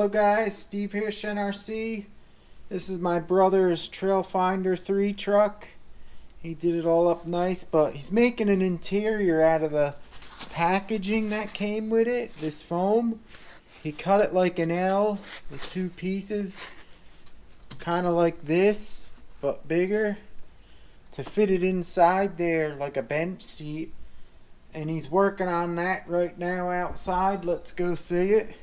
Hello guys, Steve here, RC. This is my brother's Trailfinder 3 truck. He did it all up nice, but he's making an interior out of the packaging that came with it, this foam. He cut it like an L, the two pieces, kind of like this, but bigger, to fit it inside there like a bench seat. And he's working on that right now outside. Let's go see it.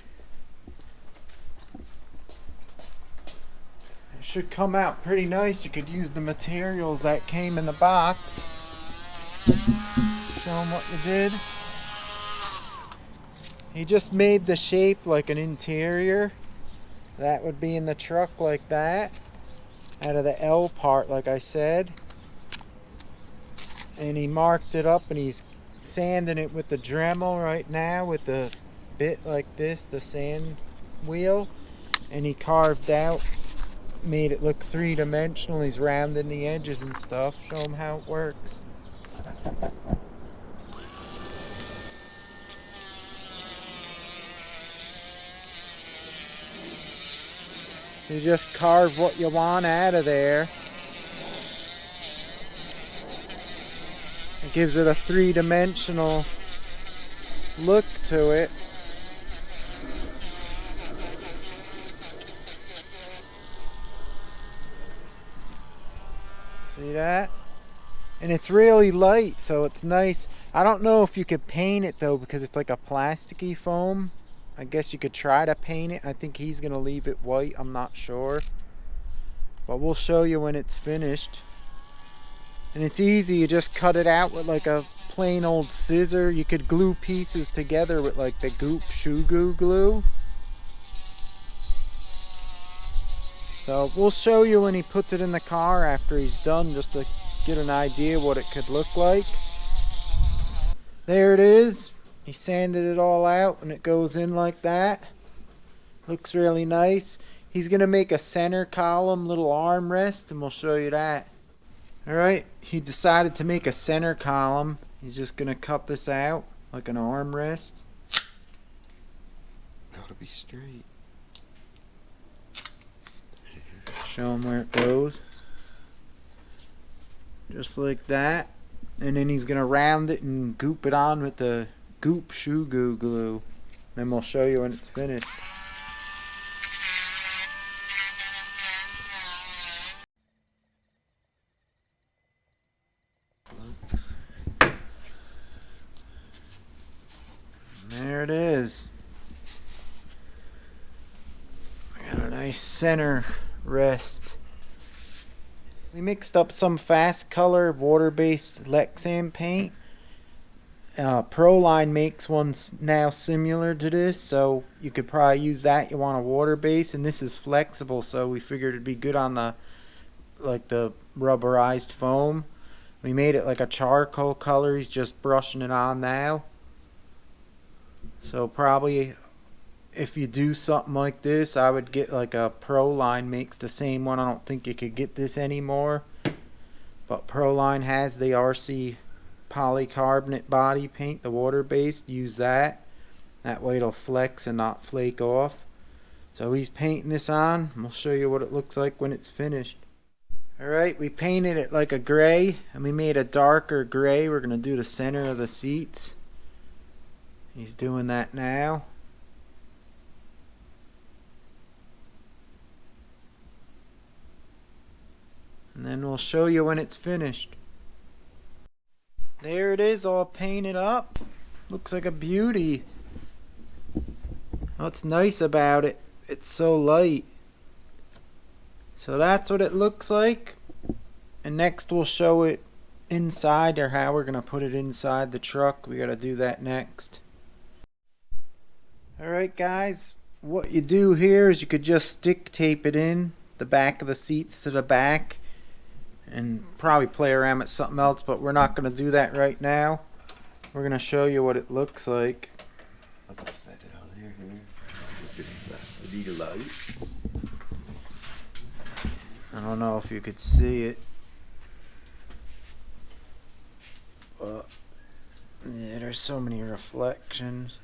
It should come out pretty nice. You could use the materials that came in the box. Show him what you did. He just made the shape like an interior. That would be in the truck like that. Out of the L part, like I said. And he marked it up and he's sanding it with the Dremel right now with the bit like this, the sand wheel. And he carved out, made it look three-dimensional. He's rounding the edges and stuff. Show him how it works. You just carve what you want out of there. It gives it a three-dimensional look to it. See that? And it's really light, so it's nice. I don't know if you could paint it though, because it's like a plasticky foam. I guess you could try to paint it. I think he's gonna leave it white, I'm not sure. But we'll show you when it's finished. And it's easy, you just cut it out with like a plain old scissor. You could glue pieces together with like the Goop Shoe Goo glue. So we'll show you when he puts it in the car after he's done, just to get an idea what it could look like. There it is. He sanded it all out and it goes in like that. Looks really nice. He's gonna make a center column, little armrest, and we'll show you that. Alright, he decided to make a center column. He's just gonna cut this out like an armrest. Gotta be straight. Show him where it goes. Just like that. And then he's gonna round it and goop it on with the Goop Shoe Goo glue. Then we'll show you when it's finished. There it is. I got a nice center rest. We mixed up some fast color water-based Lexan paint. Proline makes one now similar to this, so you could probably use that. You want a water base, and this is flexible, so we figured it'd be good on the rubberized foam. We made it like a charcoal color. He's just brushing it on now. So probably if you do something like this, I would get like a Proline makes the same one. I don't think you could get this anymore, but Proline has the RC polycarbonate body paint, the water based. Use that way it'll flex and not flake off. So he's painting this on. We'll show you what it looks like when it's finished. Alright, we painted it like a gray and we made a darker gray. We're gonna do the center of the seats. He's doing that now. And then we'll show you when it's finished. There it is, all painted up. Looks like a beauty. What's nice about it, it's so light. So that's what it looks like. And next we'll show it inside, or how we're gonna put it inside the truck. We gotta do that next. Alright guys, what you do here is you could just stick tape it in the back of the seats to the back and probably play around with something else, but we're not going to do that right now. We're going to show you what it looks like. I'll just set it on here. I need a light. I don't know if you could see it. But yeah, there's so many reflections.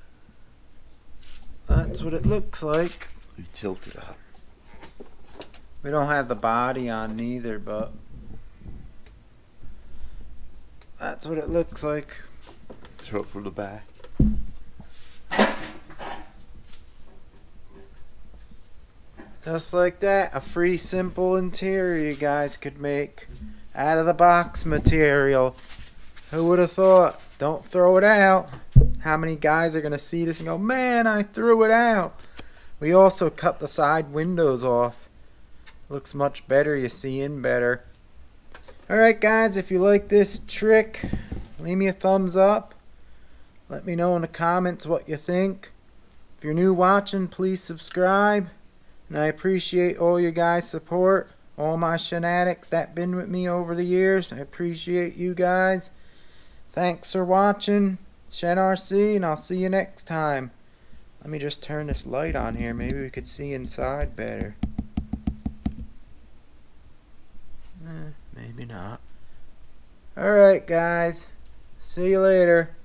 That's what it looks like. We tilted up. We don't have the body on neither, but that's what it looks like. Throw it from the back. Just like that, a free simple interior you guys could make out of the box material. Who would have thought? Don't throw it out. How many guys are going to see this and go, man, I threw it out. We also cut the side windows off. Looks much better, you see in better. Alright guys, if you like this trick, leave me a thumbs up. Let me know in the comments what you think. If you're new watching, please subscribe. And I appreciate all you guys' support. All my shenanigans that been with me over the years. I appreciate you guys. Thanks for watching. Shen RC, and I'll see you next time. Let me just turn this light on here. Maybe we could see inside better. Maybe not. Alright guys. See you later.